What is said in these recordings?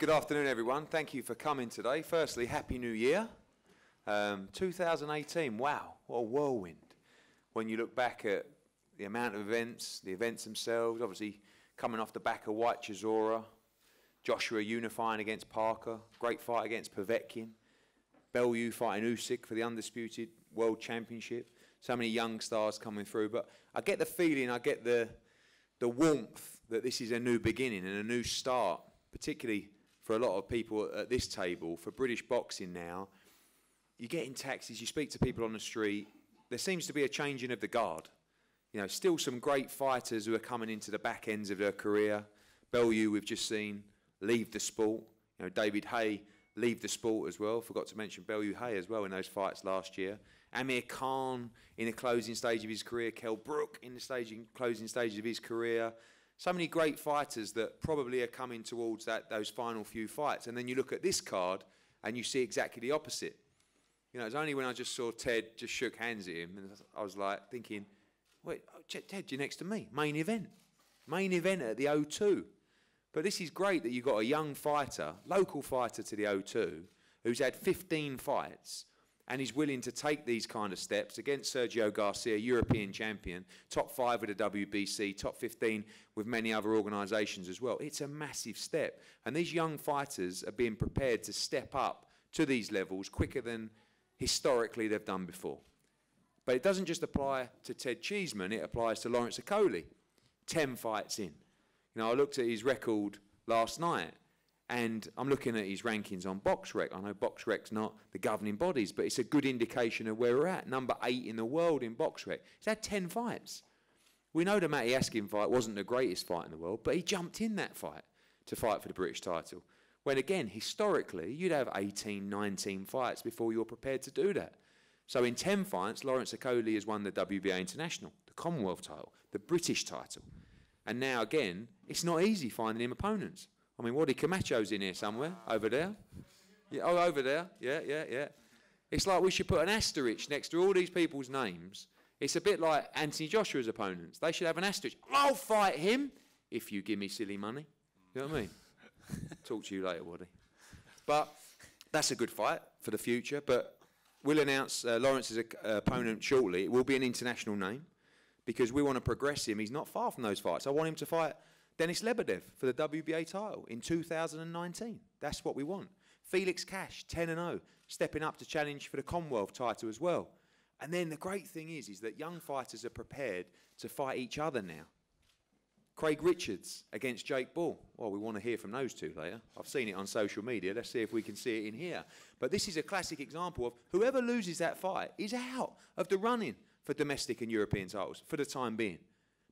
Good afternoon, everyone. Thank you for coming today. Firstly, Happy New Year. 2018, wow, what a whirlwind. When you look back at the amount of events, the events themselves, obviously coming off the back of White Chisora, Joshua unifying against Parker, great fight against Povetkin, Bellew fighting Usyk for the undisputed world championship. So many young stars coming through. But I get the feeling, I get the warmth that this is a new beginning and a new start, particularly for a lot of people at this table, for British boxing now. You get in taxis, you speak to people on the street, there seems to be a changing of the guard. You know, still some great fighters who are coming into the back ends of their career. Bellew, we've just seen, leave the sport. You know, David Haye, leave the sport as well. Forgot to mention Bellew Haye as well in those fights last year. Amir Khan in the closing stage of his career. Kell Brook in the closing stage of his career. So many great fighters that probably are coming towards those final few fights. And then you look at this card and you see exactly the opposite. You know, it's only when I just saw Ted just shook hands at him and I was like thinking, wait, Ted, you're next to me. Main event. Main event at the O2. But this is great that you've got a young fighter, local fighter to the O2, who's had 15 fights and is willing to take these kind of steps against Sergio Garcia, European champion, top 5 with the WBC, top 15 with many other organisations as well. It's a massive step. And these young fighters are being prepared to step up to these levels quicker than historically they've done before. But it doesn't just apply to Ted Cheeseman, it applies to Lawrence Okolie. 10 fights in. You know, I looked at his record last night, and I'm looking at his rankings on BoxRec. I know BoxRec's not the governing bodies, but it's a good indication of where we're at. Number 8 in the world in BoxRec. He's had 10 fights. We know the Matty Askin fight wasn't the greatest fight in the world, but he jumped in that fight to fight for the British title. When, again, historically, you'd have 18, 19 fights before you're prepared to do that. So in 10 fights, Lawrence Okolie has won the WBA International, the Commonwealth title, the British title. And now, again, it's not easy finding him opponents. I mean, Waddy Camacho's in here somewhere, over there. Yeah, oh, over there, yeah. It's like we should put an asterisk next to all these people's names. It's a bit like Anthony Joshua's opponents. They should have an asterisk. I'll fight him if you give me silly money. You know what I mean? Talk to you later, Waddy. But that's a good fight for the future. But we'll announce Lawrence's opponent shortly. It will be an international name, because we want to progress him. He's not far from those fights. I want him to fight Denis Lebedev for the WBA title in 2019. That's what we want. Felix Cash, 10-0, stepping up to challenge for the Commonwealth title as well. And then the great thing is that young fighters are prepared to fight each other now. Craig Richards against Jake Ball. Well, we want to hear from those two later. I've seen it on social media. Let's see if we can see it in here. But this is a classic example of whoever loses that fight is out of the running for domestic and European titles for the time being.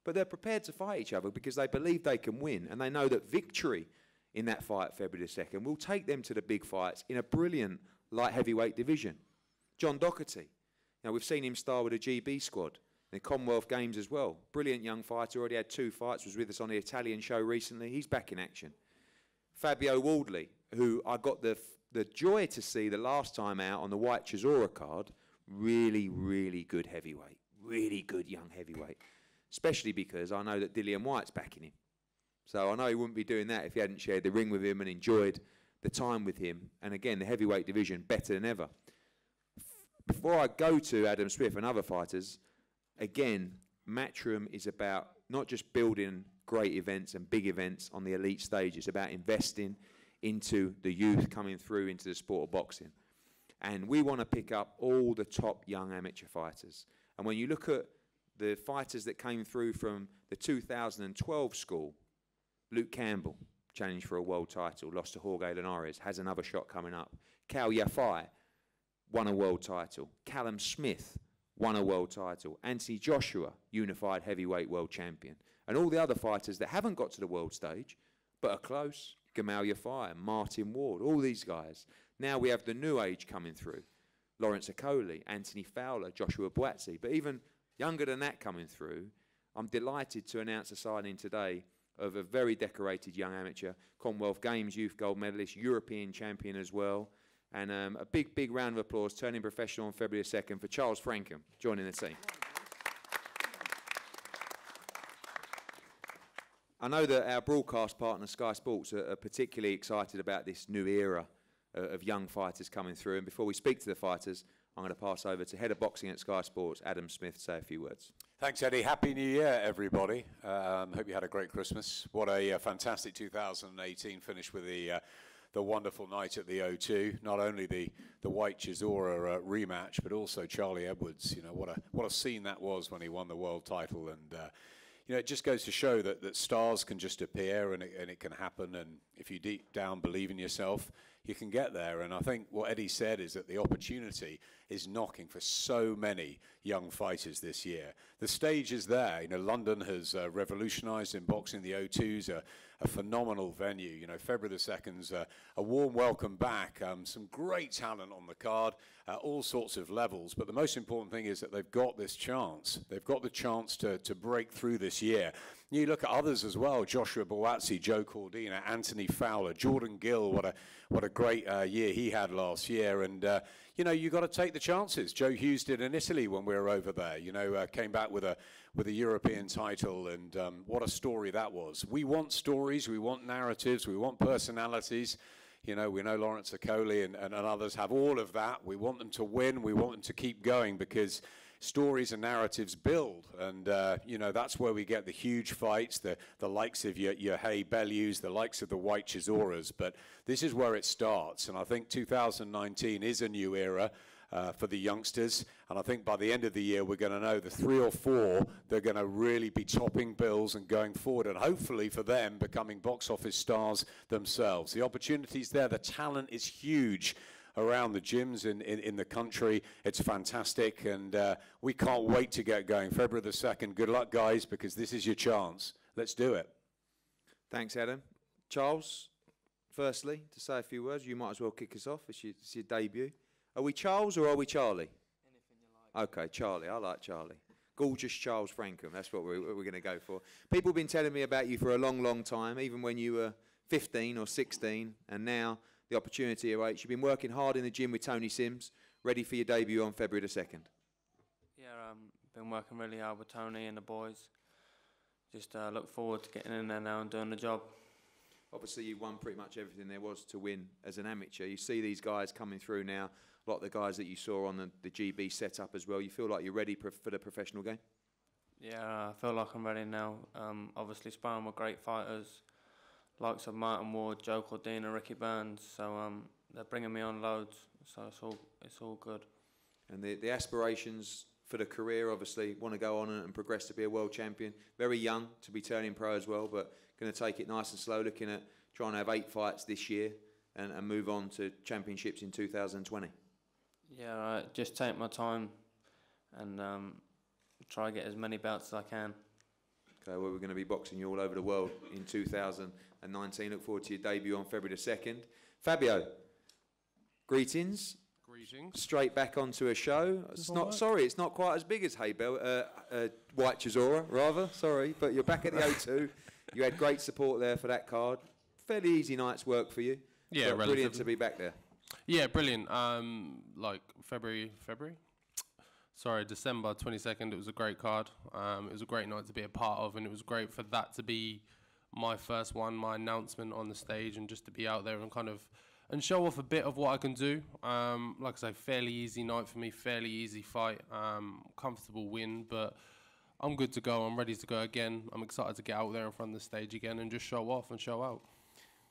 But they're prepared to fight each other because they believe they can win, and they know that victory in that fight February the 2nd will take them to the big fights in a brilliant light heavyweight division. John Doherty. Now, we've seen him star with the GB squad in the Commonwealth Games as well. Brilliant young fighter, already had 2 fights, was with us on the Italian show recently. He's back in action. Fabio Wardley, who I got the joy to see the last time out on the White Chisora card. Really, really good heavyweight. Really good young heavyweight. Especially because I know that Dillian White's backing him. So I know he wouldn't be doing that if he hadn't shared the ring with him and enjoyed the time with him. And again, the heavyweight division, better than ever. Before I go to Adam Smith and other fighters, again, Matchroom is about not just building great events and big events on the elite stage. It's about investing into the youth coming through into the sport of boxing. And we want to pick up all the top young amateur fighters. And when you look at the fighters that came through from the 2012 school, Luke Campbell, challenged for a world title, lost to Jorge Linares, has another shot coming up. Cal Yafai won a world title. Callum Smith won a world title. Anthony Joshua, unified heavyweight world champion. And all the other fighters that haven't got to the world stage, but are close, Gamal Yafai, Martin Ward, all these guys. Now we have the new age coming through. Lawrence Okolie, Anthony Fowler, Joshua Buatsi. But even younger than that coming through, I'm delighted to announce a signing today of a very decorated young amateur, Commonwealth Games youth gold medalist, European champion as well. And a big, big round of applause, turning professional on February 2nd for Charles Frankham, joining the team. I know that our broadcast partner, Sky Sports, are particularly excited about this new era of young fighters coming through. And before we speak to the fighters, I'm going to pass over to Head of Boxing at Sky Sports, Adam Smith, to say a few words. Thanks, Eddie. Happy New Year, everybody. Hope you had a great Christmas. What a fantastic 2018 finish with the wonderful night at the O2. Not only the White Chisora rematch, but also Charlie Edwards. You know, what a scene that was when he won the world title. And you know, it just goes to show that stars can just appear, and it can happen. And if you deep down believe in yourself, you can get there. And I think what Eddie said is that the opportunity is knocking for so many young fighters this year. The stage is there. You know, London has revolutionised in boxing. The O2's a phenomenal venue. You know, February the 2nd's a warm welcome back. Some great talent on the card, all sorts of levels. But the most important thing is that they've got this chance. They've got the chance to break through this year. You look at others as well: Joshua Buatsi, Joe Cordina, Anthony Fowler, Jordan Gill. What a great year he had last year. And you know, you got to take the chances. Joe Hughes did in Italy when we were over there. You know, came back with a European title, and what a story that was. We want stories, we want narratives, we want personalities. You know, we know Lawrence Okolie and others have all of that. We want them to win. We want them to keep going, because stories and narratives build. And, you know, that's where we get the huge fights, the likes of your Hay Bellews, the likes of the White Chisoras. But this is where it starts. And I think 2019 is a new era for the youngsters. And I think by the end of the year, we're going to know the 3 or 4 that are going to really be topping bills and going forward, and hopefully for them becoming box office stars themselves. The opportunity's there. The talent is huge around the gyms in the country. It's fantastic, and we can't wait to get going. February the 2nd. Good luck, guys, because this is your chance. Let's do it. Thanks, Adam. Charles, firstly, to say a few words. You might as well kick us off. It's your debut. Are we Charles or are we Charlie? Anything you like. Okay, Charlie. I like Charlie. Gorgeous Charles Frankham. That's what we're going to go for. People have been telling me about you for a long, long time, even when you were 15 or 16, and now the opportunity awaits. You've been working hard in the gym with Tony Sims, ready for your debut on February the 2nd. Yeah, been working really hard with Tony and the boys. Just look forward to getting in there now and doing the job. Obviously, you won pretty much everything there was to win as an amateur. You see these guys coming through now, a lot of the guys that you saw on the GB setup as well. You feel like you're ready for the professional game? Yeah, I feel like I'm ready now. Obviously, sparring with great fighters, likes of Martin Ward, Joe Cordina, Ricky Burns. So they're bringing me on loads. So it's all good. And the aspirations for the career, obviously, want to go on and progress to be a world champion. Very young to be turning pro as well, but going to take it nice and slow, looking at trying to have 8 fights this year and move on to championships in 2020. Yeah, just take my time and try to get as many belts as I can. Okay, well, we're going to be boxing you all over the world in 2019. Look forward to your debut on February the 2nd. Fabio, greetings. Greetings. Straight back onto a show. It's not quite as big as White Chisora, rather. Sorry, but you're back at the O2. You had great support there for that card. Fairly easy night's work for you. Yeah, brilliant to be back there. Yeah, brilliant. Like December 22nd. It was a great card. It was a great night to be a part of, and it was great for that to be my first one, my announcement on the stage, and just to be out there and kind of and show off a bit of what I can do. Like I say, fairly easy night for me, fairly easy fight, comfortable win, but I'm good to go. I'm ready to go again. I'm excited to get out there in front of the stage again and just show off and show out.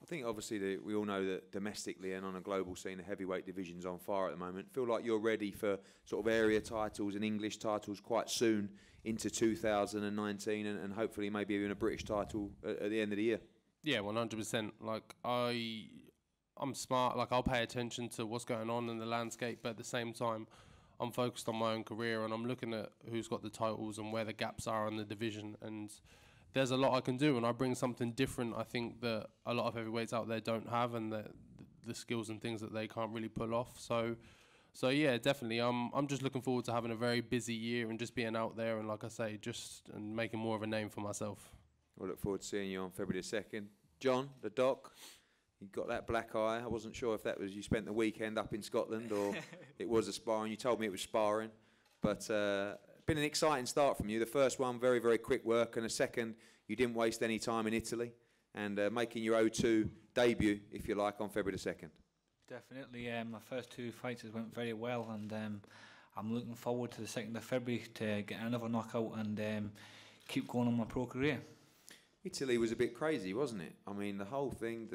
I think obviously we all know that domestically and on a global scene, the heavyweight division's on fire at the moment. Feel like you're ready for sort of area titles and English titles quite soon into 2019 and hopefully maybe even a British title at the end of the year. Yeah, 100%. Like I'm smart. Like I'll pay attention to what's going on in the landscape, but at the same time, I'm focused on my own career and I'm looking at who's got the titles and where the gaps are in the division. And there's a lot I can do, and I bring something different, I think, that a lot of heavyweights out there don't have, and the skills and things that they can't really pull off. So yeah, definitely. I'm just looking forward to having a very busy year and just being out there and, like I say, and making more of a name for myself. We'll look forward to seeing you on February the 2nd. John, the doc, you got that black eye. I wasn't sure if that was you spent the weekend up in Scotland or it was a sparring. You told me it was sparring, but been an exciting start from you. The first one, very, very quick work, and the second, you didn't waste any time in Italy, and making your O2 debut, if you like, on February the 2nd. Definitely. My first 2 fights went very well, and I'm looking forward to the 2nd of February to get another knockout and keep going on my pro career. Italy was a bit crazy, wasn't it? I mean, the whole thing,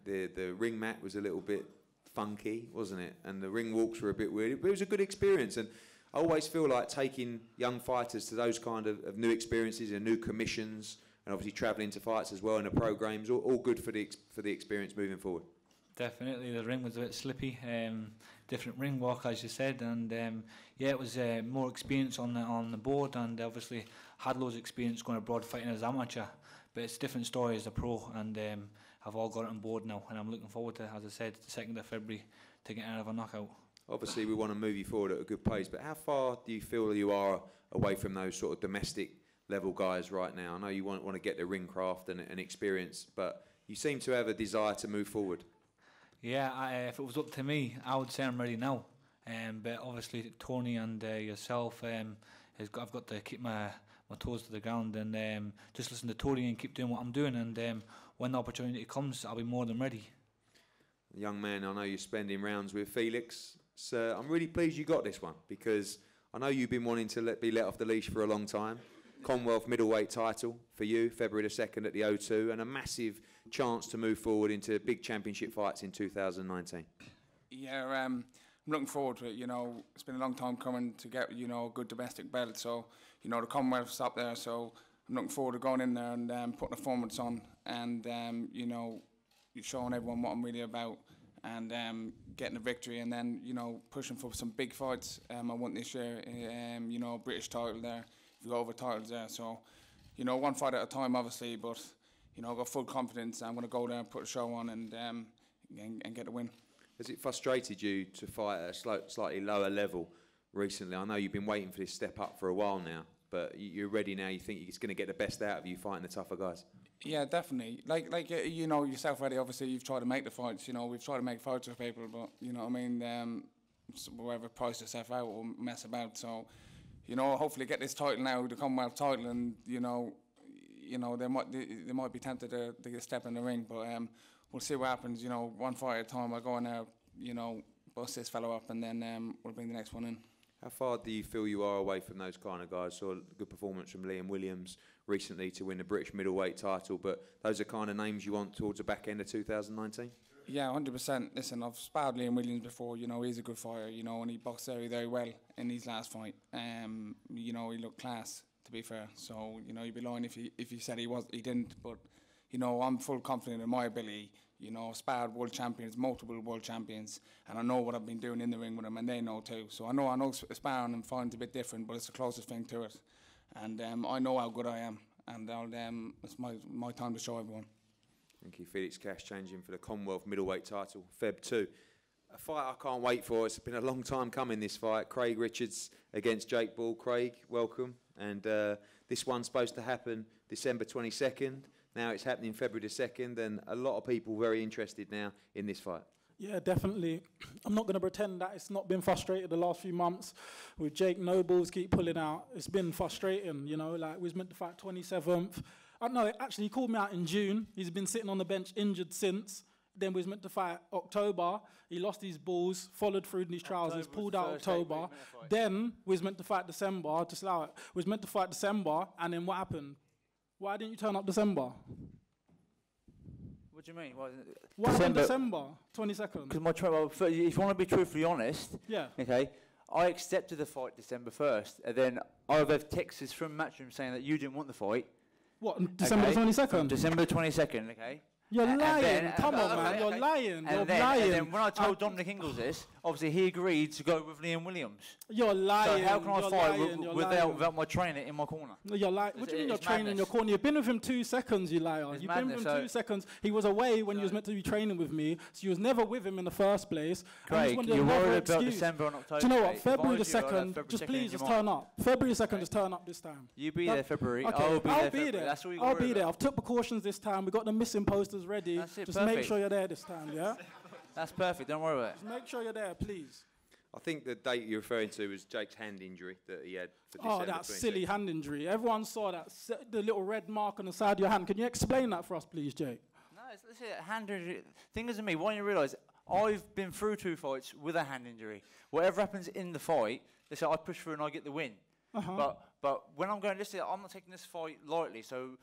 the ring mat was a little bit funky, wasn't it? And the ring walks were a bit weird. But it was a good experience, and I always feel like taking young fighters to those kind of new experiences and new commissions, and obviously travelling to fights as well in the programmes, all good for the experience moving forward. Definitely, the ring was a bit slippy, different ring walk as you said, and yeah, it was more experience on the board, and obviously had loads of experience going abroad fighting as amateur, but it's a different story as a pro, and I've all got it on board now, and I'm looking forward to, as I said, the 2nd of February to get another knockout. Obviously, we want to move you forward at a good pace, but how far do you feel you are away from those sort of domestic level guys right now? I know you want to get the ring craft and experience, but you seem to have a desire to move forward. Yeah, if it was up to me, I would say I'm ready now. But obviously, Tony and yourself, I've got to keep my toes to the ground and just listen to Tony and keep doing what I'm doing. And when the opportunity comes, I'll be more than ready. Young man, I know you're spending rounds with Felix. So I'm really pleased you got this one, because I know you've been wanting to be let off the leash for a long time. Commonwealth middleweight title for you, February the 2nd at the O2, and a massive chance to move forward into big championship fights in 2019. Yeah, I'm looking forward to it. You know, it's been a long time coming to get, you know, a good domestic belt. So, you know, the Commonwealth's up there. So I'm looking forward to going in there and putting the performance on and, you know, showing everyone what I'm really about and getting a victory, and then, you know, pushing for some big fights. I won this year, you know, British title there. We've got over titles there. So, you know, one fight at a time, obviously, but, you know, I've got full confidence. I'm going to go there and put a show on and get a win. Has it frustrated you to fight at a slightly lower level recently? I know you've been waiting for this step up for a while now, but you're ready now. You think it's going to get the best out of you fighting the tougher guys? Yeah, definitely. Like you know yourself, Eddie. Obviously, you've tried to make the fights. You know, we've tried to make fights with people, but you know what I mean. Whoever priced yourself out will mess about. So, you know, hopefully get this title now, the Commonwealth title, and you know, they might be tempted to get a step in the ring, but we'll see what happens. You know, one fight at a time. I go in there, you know, bust this fellow up, and then we'll bring the next one in. How far do you feel you are away from those kind of guys? Saw a good performance from Liam Williams recently to win the British middleweight title, but those are kind of names you want towards the back end of 2019? Yeah, 100%. Listen, I've sparred Liam Williams before. You know, he's a good fighter, you know, and he boxed very, very well in his last fight. You know, he looked class, to be fair. So, you know, you'd be lying if he said he didn't. But, you know, I'm full confident in my ability. You know, I've sparred world champions, multiple world champions, and I know what I've been doing in the ring with them, and they know too. So I know sparring and fighting's a bit different, but it's the closest thing to it. And I know how good I am, and it's my time to show everyone. Thank you. Felix Cash changing for the Commonwealth middleweight title, Feb 2. A fight I can't wait for. It's been a long time coming, this fight. Craig Richards against Jake Ball. Craig, welcome. And this one's supposed to happen December 22nd. Now it's happening February the 2nd, and a lot of people very interested now in this fight. Yeah, definitely. I'm not going to pretend that it's not been frustrated the last few months with Jake. No balls keep pulling out. It's been frustrating, you know, like we was meant to fight 27th. I don't know, actually he called me out in June. He's been sitting on the bench injured since. Then we was meant to fight October. He lost his balls, followed through in his trousers, pulled out October. Then we was meant to fight December, just allow it. We was meant to fight December, and then what happened? Why didn't you turn up December? What do you mean? What happened December 22nd? Because if you want to be truthfully honest, yeah. Okay, I accepted the fight December 1st, and then I've had texts from Matchroom saying that you didn't want the fight. What, December 22nd? December 22nd, okay. You're lying. Come on, man. You're lying. You're lying. And then when I told Dominic Ingles this, obviously he agreed to go with Liam Williams. You're lying. So how can I fight without my trainer in my corner? You're lying. What do you mean you're training in your corner? You've been with him 2 seconds, you liar. You've been with him 2 seconds. He was away when you was meant to be training with me, so you was never with him in the first place. Craig, you're worried about December and October. Do you know what? February the 2nd, just please just turn up. February the 2nd, just turn up this time. You be there February. Okay, I'll be there. That's all you got to worry about. I'll be there. I've took precautions this time. We've got the missing posters ready. That's it. Just make sure you're there this time, yeah? That's perfect. Don't worry about it. Just make sure you're there, please. I think the date you're referring to was Jake's hand injury that he had for December. Oh, that 26th. silly hand injury. Everyone saw that, the little red mark on the side of your hand. Can you explain that for us, please, Jake? No, it's a hand injury. Thing is, to me, why don't you realise I've been through 2 fights with a hand injury. Whatever happens in the fight, they say I push through and I get the win. But when I'm going, listen, I'm not taking this fight lightly. So,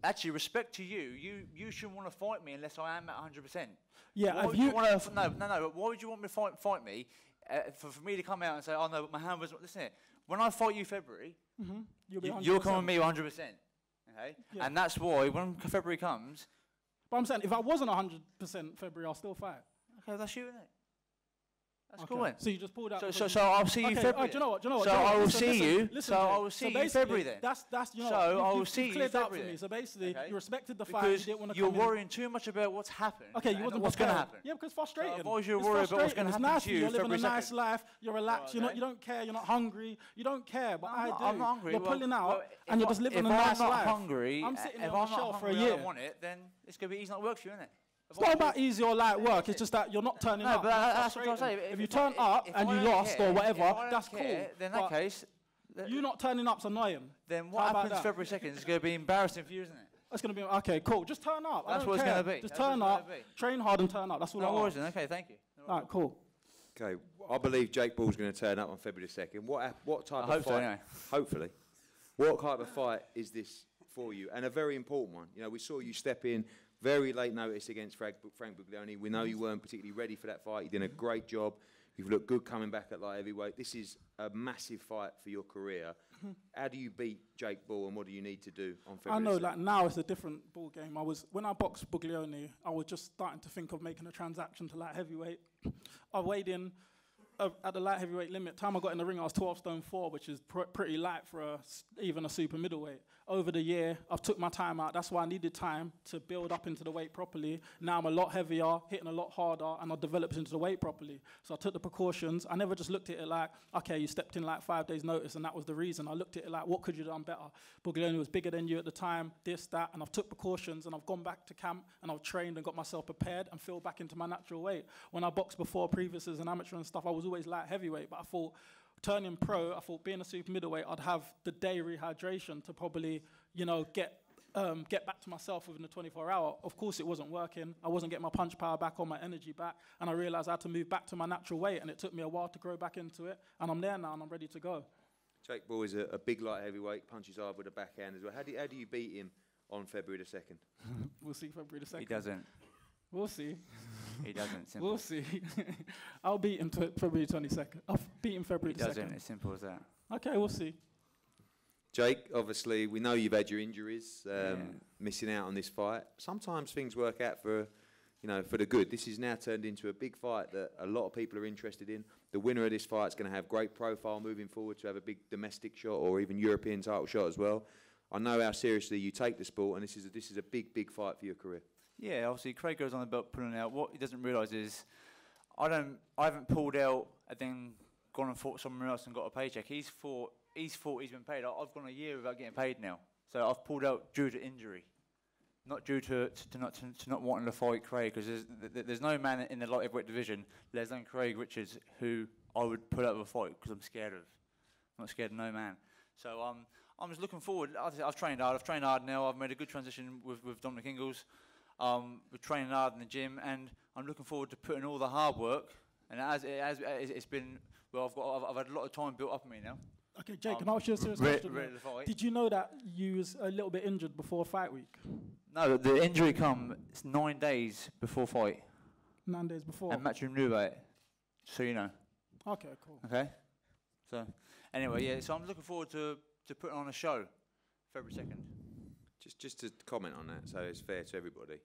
actually, respect to you. You shouldn't want to fight me unless I am at 100%. Yeah, Why would you want to? No. But why would you want me to fight me? For me to come out and say, oh no, but my hand was. Listen, when I fight you February, you'll come with me 100%. Okay, yeah. And that's why when February comes. But I'm saying, if I wasn't 100% February, I'll still fight. Okay, that's you, isn't it? That's okay. cool, then. So you just pulled out. So I'll see you February. Do you know what? So I will see you. So I will see you February then. That's you know. So I will see you February. So basically, you respected the fact you didn't want to. You're worrying too much about what's happened. Okay, you wasn't what's going to happen. Yeah, because frustrating. So you're worried about what's going to happen to you. You're living a nice life. You're relaxed. You don't care. You're not hungry. You don't care. But I do. I'm not hungry. You're pulling out, and you're just living a nice life. If I'm not hungry, I'm sitting on the shelf for a year. I don't want it. Then it's going to be easy not work for you, isn't it? It's not about easy or light work. It's just that you're not turning up. No, but that's what I'm saying. If you turn up and you lost or whatever, that's cool. Then in that case, you not turning up's annoying. Then what happens February 2nd is going to be embarrassing for you, isn't it? It's going to be okay. Cool. Just turn up. That's what it's going to be. Just turn up. Train hard and turn up. That's all I want. Okay, thank you. All right, cool. Okay, I believe Jake Ball's going to turn up on February 2nd. What type of fight? So, anyway. Hopefully. What type of fight is this for you? And a very important one. You know, we saw you step in very late notice against Frank Buglioni. We know you weren't particularly ready for that fight. You did a great job. You've looked good coming back at light heavyweight. This is a massive fight for your career. How do you beat Jake Ball, and what do you need to do on February? I know, like now it's a different ball game. When I boxed Buglioni, I was just starting to think of making a transaction to light heavyweight. I weighed in at the light heavyweight limit. Time I got in the ring, I was 12 stone 4, which is pretty light for even a super middleweight. Over the year, I've took my time out. That's why I needed time to build up into the weight properly. Now I'm a lot heavier, hitting a lot harder, and I developed into the weight properly. So I took the precautions. I never just looked at it like, okay, you stepped in like 5 days notice, and that was the reason. I looked at it like, what could you have done better? Buglioni was bigger than you at the time, this, that, and I've took precautions, and I've gone back to camp, and I've trained and got myself prepared and filled back into my natural weight. When I boxed before, previous as an amateur and stuff, I was always light heavyweight, but I thought, turning pro, I thought being a super middleweight, I'd have the day rehydration to probably, get back to myself within the 24 hour. Of course, it wasn't working. I wasn't getting my punch power back or my energy back, and I realized I had to move back to my natural weight, and it took me a while to grow back into it, and I'm there now, and I'm ready to go. Jake Ball is a big light heavyweight, punches hard with a backhand as well. How do you beat him on February the 2nd? We'll see February the 2nd. He doesn't. We'll see. He doesn't. Simple. We'll see. I'll beat him February 22nd. I'll beat him February the 2nd. He doesn't. It's simple as that. Okay, we'll see. Jake, obviously, we know you've had your injuries, missing out on this fight. Sometimes things work out for the good. This is now turned into a big fight that a lot of people are interested in. The winner of this fight is going to have great profile moving forward to have a big domestic shot or even European title shot as well. I know how seriously you take the sport, and this is a big, big fight for your career. Yeah, obviously Craig goes on about pulling out. What he doesn't realise is I haven't pulled out and then gone and fought somewhere else and got a paycheck. He's thought he's been paid. I've gone a year without getting paid now. So I've pulled out due to injury, not due to not wanting to fight Craig, because there's no man in the light heavyweight division, less than Craig Richards, who I would put out of a fight because I'm not scared of no man. So I'm just looking forward. I've trained hard now. I've made a good transition with Dominic Ingalls. We're training hard in the gym, and I'm looking forward to putting all the hard work. And it's been, well, I've had a lot of time built up in me now. Okay, Jake, can I ask you a serious question? Did you know that you was a little bit injured before fight week? No, the injury come 9 days before fight. 9 days before. And Matchroom knew about it, so you know. Okay, cool. Okay. So anyway, yeah. So I'm looking forward to putting on a show, February 2nd. Just to comment on that, so it's fair to everybody.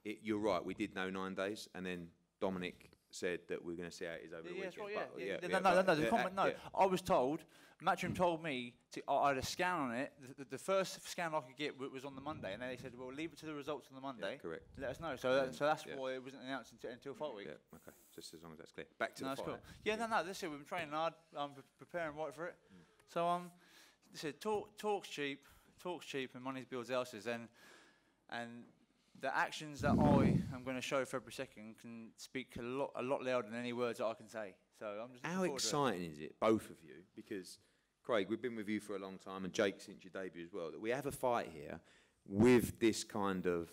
You're right, we did know 9 days, and then Dominic said that we're going to see how it is over the weekend. No, I was told, Matchroom told me, I had a scan on it. The first scan I could get was on the Monday, and then they said, well, leave it to the results on the Monday. Yeah, correct. Let us know. So that's why it wasn't announced until fight week. Yeah, okay, just as long as that's clear. Back to the fight. Cool. Yeah, that's it. We've been training hard, preparing right for it. So, talk's cheap, and money builds houses, and the actions that I am going to show February 2nd can speak a lot louder than any words that I can say. So I'm just. How exciting is it, both of you? Because Craig, we've been with you for a long time, and Jake since your debut as well. That we have a fight here with this kind of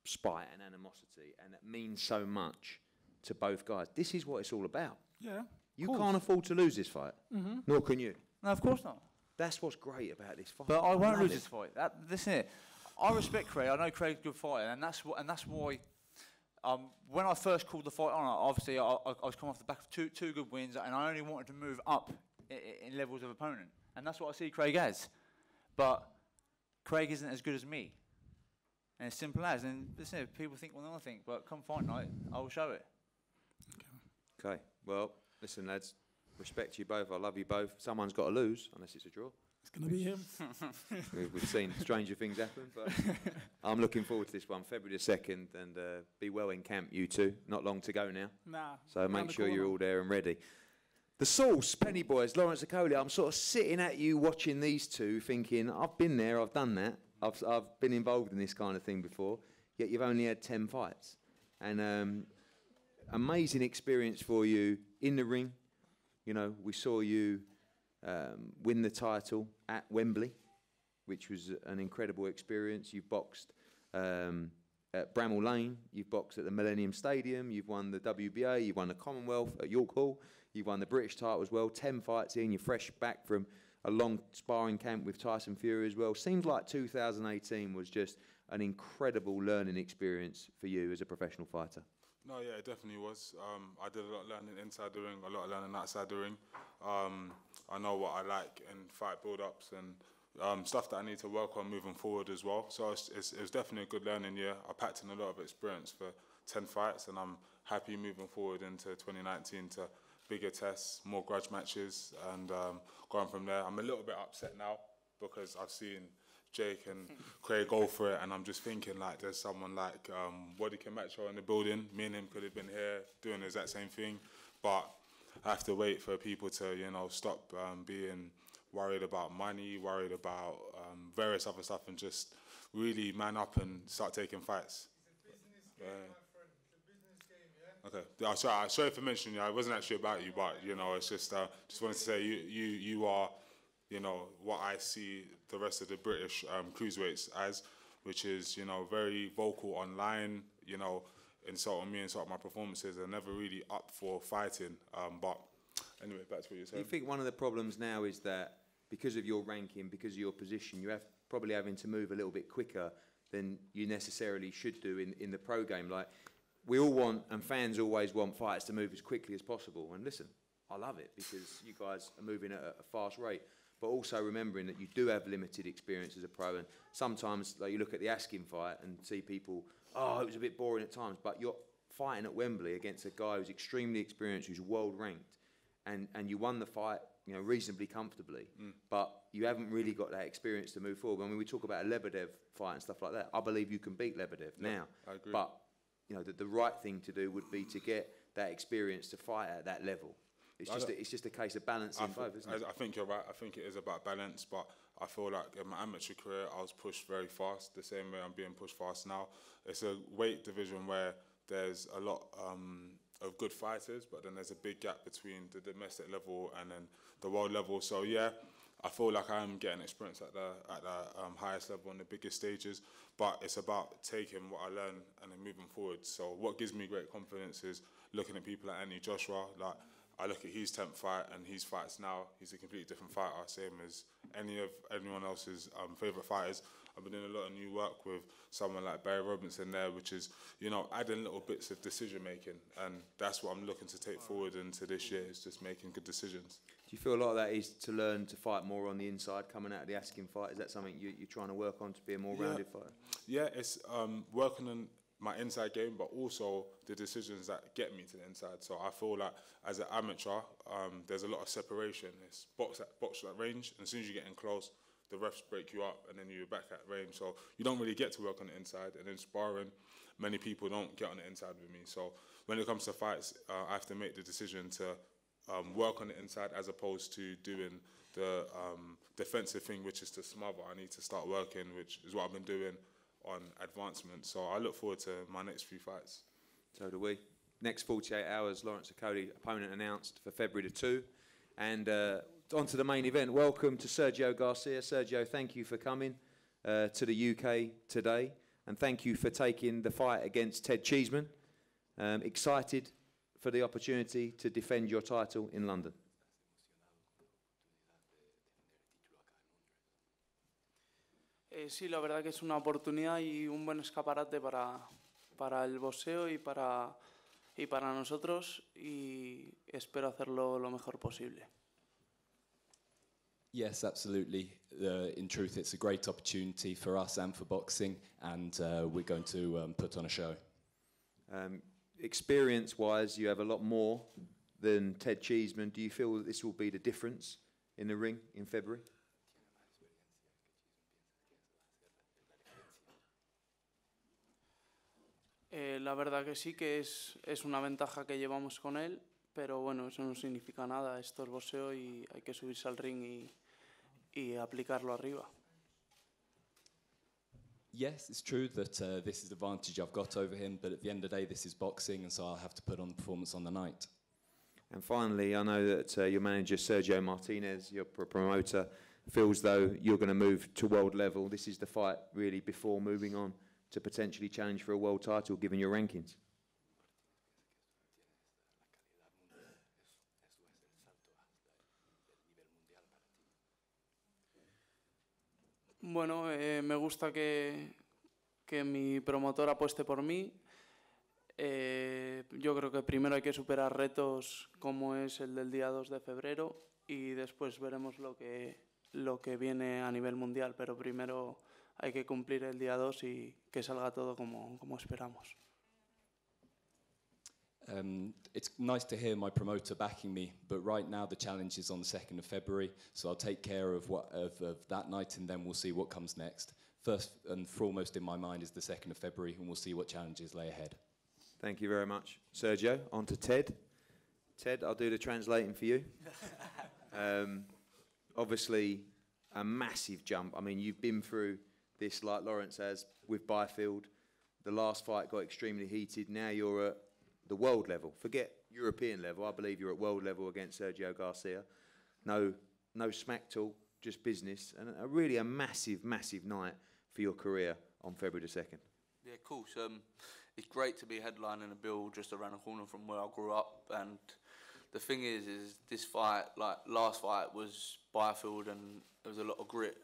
spite and animosity, and that means so much to both guys. This is what it's all about. Yeah. You can't afford to lose this fight, nor can you. No, of course not. That's what's great about this fight. But I won't love lose it. this fight. Listen here, I respect Craig. I know Craig's a good fighter, and that's why. When I first called the fight on, obviously I was coming off the back of two good wins, and I only wanted to move up in levels of opponent, and that's what I see Craig as. But Craig isn't as good as me, and it's simple as. And listen, people think one other thing, but come fight night, I will show it. Okay. Well, listen, lads. Respect you both. I love you both. Someone's got to lose, unless it's a draw. It's going to be him. We've seen stranger things happen, but I'm looking forward to this one, February the 2nd, and be well in camp, you two. Not long to go now. Nah. So make sure you're all there and ready. The Sauce, Penny Boys, Lawrence Okolie. I'm sort of sitting at you watching these two thinking, I've been there, I've done that. I've been involved in this kind of thing before, yet you've only had 10 fights. And amazing experience for you in the ring. You know, we saw you win the title at Wembley, which was an incredible experience. You've boxed at Bramall Lane, you've boxed at the Millennium Stadium, you've won the WBA, you've won the Commonwealth at York Hall, you've won the British title as well, 10 fights in, you're fresh back from a long sparring camp with Tyson Fury as well. Seems like 2018 was just an incredible learning experience for you as a professional fighter. No, yeah, it definitely was. I did a lot of learning inside the ring, a lot of learning outside the ring. I know what I like in fight build-ups and stuff that I need to work on moving forward as well. So it was definitely a good learning year. I packed in a lot of experience for 10 fights, and I'm happy moving forward into 2019 to bigger tests, more grudge matches, and going from there. I'm a little bit upset now because I've seen Jake and Craig go for it, and I'm just thinking like there's someone like Waddy Camacho in the building. Me and him could have been here doing the exact same thing, but I have to wait for people to, you know, stop being worried about money, worried about various other stuff, and just really man up and start taking fights. It's a business game, my friend. It's a business game, yeah? Okay. Sorry for mentioning you. It wasn't actually about you, but, you know, it's just wanted to say you are, you know, what I see the rest of the British cruiserweights as, which is, you know, very vocal online, you know, insulting me, insulting my performances, and never really up for fighting. But anyway, back to what you're saying. Do you think one of the problems now is that because of your ranking, because of your position, you have probably having to move a little bit quicker than you necessarily should do in the pro game? Like, we all want, and fans always want fighters to move as quickly as possible. And listen, I love it because you guys are moving at a fast rate. But also remembering that you do have limited experience as a pro, and sometimes like, you look at the Askin fight and see people, oh, it was a bit boring at times, but you're fighting at Wembley against a guy who's extremely experienced, who's world ranked, and you won the fight, you know, reasonably comfortably, but you haven't really got that experience to move forward. When we talk about a Lebedev fight and stuff like that, I believe you can beat Lebedev now. I agree. But you know, the right thing to do would be to get that experience to fight at that level. It's just a case of balancing both, isn't it? I think you're right. I think it is about balance, but I feel like in my amateur career, I was pushed very fast, the same way I'm being pushed fast now. It's a weight division where there's a lot of good fighters, but then there's a big gap between the domestic level and then the world level. So yeah, I feel like I'm getting experience at the highest level on the biggest stages, but it's about taking what I learn and then moving forward. So what gives me great confidence is looking at people like Anthony Joshua. Like, I look at his 10th fight and his fights now, he's a completely different fighter, same as anyone else's favourite fighters. I've been doing a lot of new work with someone like Barry Robinson there, which is, you know, adding little bits of decision making, and that's what I'm looking to take forward into this year, is just making good decisions. Do you feel a lot of that is to learn to fight more on the inside, coming out of the Askin fight? Is that something you're trying to work on to be a more rounded fighter? Yeah, it's working on my inside game, but also the decisions that get me to the inside. So I feel like as an amateur, there's a lot of separation. It's box at range, and as soon as you get in close, the refs break you up, and then you're back at range. So you don't really get to work on the inside. And in sparring, many people don't get on the inside with me. So when it comes to fights, I have to make the decision to work on the inside as opposed to doing the defensive thing, which is to smother. I need to start working, which is what I've been doing on advancement. So I look forward to my next few fights. So do we. next 48 hours, Lawrence Okolie, opponent announced for February the 2. And on to the main event. Welcome to Sergio Garcia. Sergio, thank you for coming to the UK today. And thank you for taking the fight against Ted Cheeseman. Excited for the opportunity to defend your title in London. Sí, la verdad que es una oportunidad y un buen escaparate para el boxeo y para nosotros, y espero hacerlo lo mejor posible. Yes, absolutely. In truth, it's a great opportunity for us and for boxing, and we're going to put on a show. Experience-wise, you have a lot more than Ted Cheeseman. Do you feel that this will be the difference in the ring in February? La verdad que sí, que es una ventaja que llevamos con él, pero bueno, eso no significa nada. Esto es boxeo y hay que subirse al ring y aplicarlo arriba. Yes, it's true that this is the advantage I've got over him, but at the end of the day, this is boxing, and so I'll have to put on the performance on the night. And finally, I know that your manager, Sergio Martinez, your promoter, feels though you're going to move to world level. This is the fight really before moving on to potentially challenge for a world title, given your rankings. Bueno, me gusta que mi promotor apueste por mí. Yo creo que primero hay que superar retos como es el del día 2 de febrero y después veremos lo que viene a nivel mundial, pero primero hay que cumplir el día 2 y que salga todo como esperamos. It's nice to hear my promoter backing me, but right now the challenge is on the 2nd of February, so I'll take care of that night, and then we'll see what comes next. First and foremost in my mind is the 2nd of February, and we'll see what challenges lay ahead. Thank you very much. Sergio, on to Ted. Ted, I'll do the translating for you. Obviously, a massive jump. I mean, you've been through this like Lawrence has with Byfield. The last fight got extremely heated. Now you're at the world level. Forget European level. I believe you're at world level against Sergio Garcia. No smack talk, just business. And really a massive, massive night for your career on February the 2nd. Yeah, of course. It's great to be headlining a bill just around the corner from where I grew up. And the thing is this fight, like last fight, was Byfield, and there was a lot of grit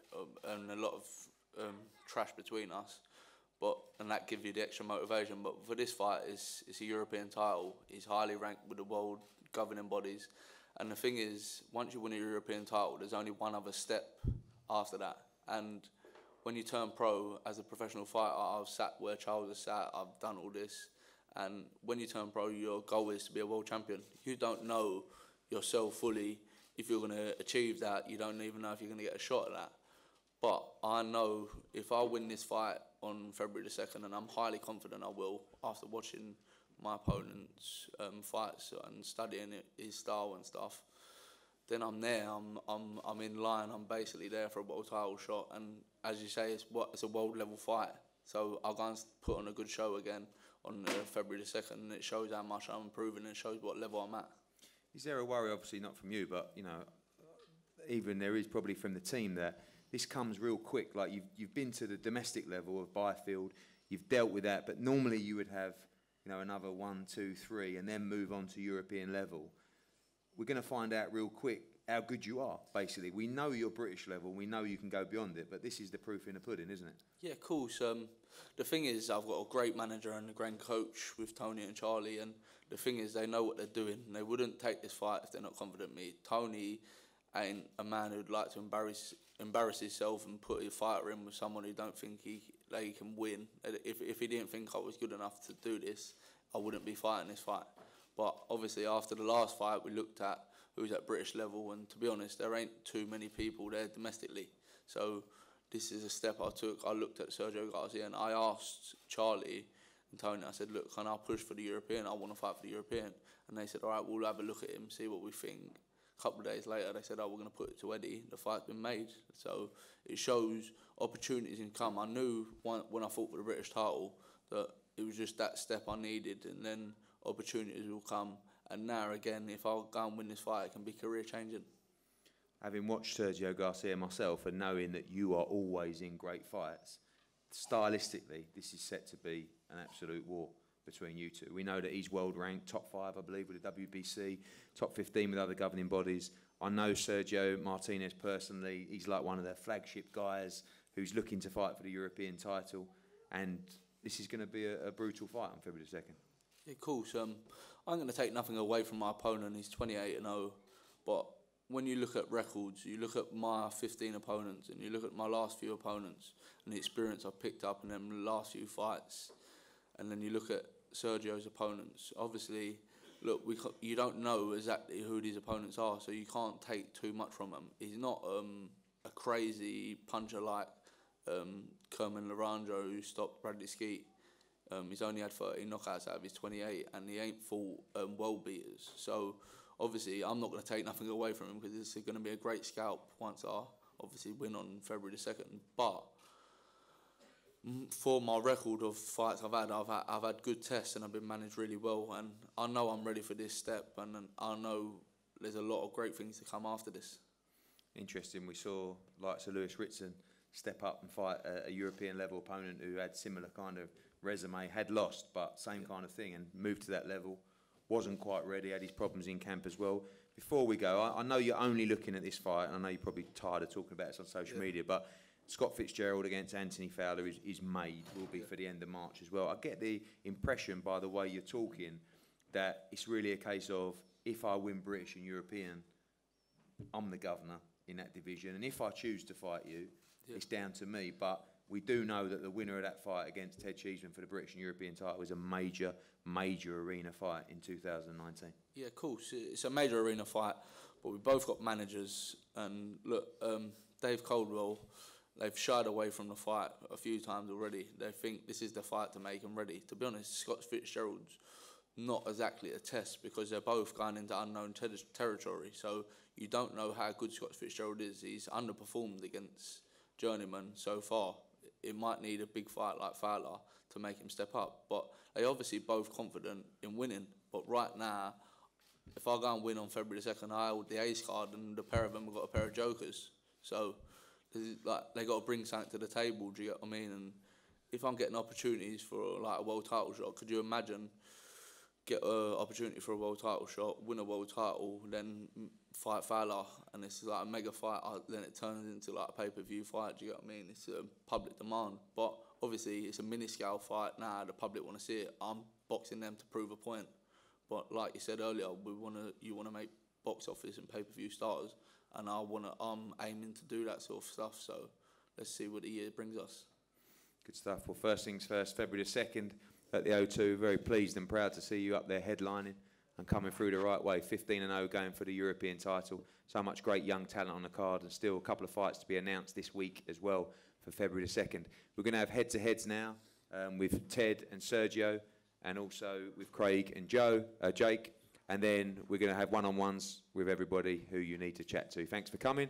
and a lot of trash between us. And that gives you the extra motivation. But for this fight, it's a European title. He's highly ranked with the world governing bodies. And the thing is, once you win a European title, there's only one other step after that. And when you turn pro as a professional fighter, I've sat where Charles has sat, I've done all this. And when you turn pro, your goal is to be a world champion. You don't know yourself fully if you're going to achieve that. You don't even know if you're going to get a shot at that. But I know if I win this fight on February the 2nd, and I'm highly confident I will, after watching my opponent's fights and studying his style and stuff, then I'm there. I'm in line. I'm basically there for a world title shot. And as you say, it's a world level fight. So I'll go and put on a good show again on February the 2nd, and it shows how much I'm improving and it shows what level I'm at. Is there a worry, obviously not from you, but you know, even there is probably from the team that this comes real quick? Like you've been to the domestic level of Byfield, you've dealt with that, but normally you would have, you know, another 1, 2, 3, and then move on to European level. We're going to find out real quick how good you are, basically. We know you're British level, we know you can go beyond it, but this is the proof in the pudding, isn't it? Yeah, of course. The thing is, I've got a great manager and a great coach with Tony and Charlie, and the thing is, they know what they're doing. They wouldn't take this fight if they're not confident in me. Tony ain't a man who'd like to embarrass himself and put a fighter in with someone who don't think he can win. If he didn't think I was good enough to do this, I wouldn't be fighting this fight. But obviously after the last fight, we looked at who's at British level, and to be honest, there ain't too many people there domestically. So this is a step I took. I looked at Sergio Garcia and I asked Charlie and Tony, I said, look, can I push for the European? I want to fight for the European. And they said, all right, we'll have a look at him, see what we think. A couple of days later, they said, oh, we're going to put it to Eddie. The fight's been made. So it shows opportunities in come. I knew when I fought for the British title that it was just that step I needed. And then opportunities will come. And now again, if I go and win this fight, it can be career changing. Having watched Sergio Garcia myself and knowing that you are always in great fights, stylistically, this is set to be an absolute war between you two. We know that he's world ranked, top 5, I believe, with the WBC, top 15 with other governing bodies. I know Sergio Martinez personally. He's like one of their flagship guys who's looking to fight for the European title. And this is going to be a brutal fight on February the 2nd. Yeah, of course. I'm going to take nothing away from my opponent. He's 28-0. But when you look at records, you look at my 15 opponents and you look at my last few opponents and the experience I've picked up in them last few fights, and then you look at Sergio's opponents. Obviously, look, you don't know exactly who these opponents are, so you can't take too much from him. He's not a crazy puncher like Kerman Larandro, who stopped Bradley Skeet. He's only had 13 knockouts out of his 28, and he ain't fought world beaters. So obviously, I'm not going to take nothing away from him because this is going to be a great scalp once I obviously win on February the 2nd. But for my record of fights I've had good tests and I've been managed really well, and I know I'm ready for this step, and I know there's a lot of great things to come after this. Interesting, we saw likes of Lewis Ritson step up and fight a European level opponent who had similar kind of resume, had lost, but same kind of thing, and moved to that level. Wasn't quite ready, had his problems in camp as well. Before we go, I know you're only looking at this fight, and I know you're probably tired of talking about it on social media, but Scott Fitzgerald against Anthony Fowler is made, will be for the end of March as well. I get the impression by the way you're talking that it's really a case of, if I win British and European, I'm the governor in that division, and if I choose to fight you, it's down to me. But we do know that the winner of that fight against Ted Cheeseman for the British and European title was a major, major arena fight in 2019. Yeah, of course. It's a major arena fight, but we've both got managers. And look, Dave Coldwell, they've shied away from the fight a few times already. They think this is the fight to make them ready. To be honest, Scott Fitzgerald's not exactly a test because they're both going into unknown territory. So you don't know how good Scott Fitzgerald is. He's underperformed against journeyman so far. It might need a big fight like Fowler to make him step up. But they obviously both confident in winning. But right now, if I go and win on February the 2nd, I hold the ace card, and the pair of them have got a pair of jokers. So like, they got to bring something to the table, do you get what I mean? And if I'm getting opportunities for like a world title shot, could you imagine get an opportunity for a world title shot, win a world title, then fight Fowler, and it's like a mega fight, then it turns into like a pay-per-view fight, do you get what I mean? It's a public demand. But obviously it's a mini-scale fight now, the public want to see it. I'm boxing them to prove a point. But like you said earlier, you want to make box office and pay-per-view starters, and I'm aiming to do that sort of stuff, so let's see what the year brings us. Good stuff. Well, first things first, February the 2nd at the O2. Very pleased and proud to see you up there headlining and coming through the right way. 15-0 going for the European title. So much great young talent on the card, and still a couple of fights to be announced this week as well for February the 2nd. We're going to have head-to-heads now with Ted and Sergio, and also with Craig and Jake. And then we're going to have one-on-ones with everybody who you need to chat to. Thanks for coming.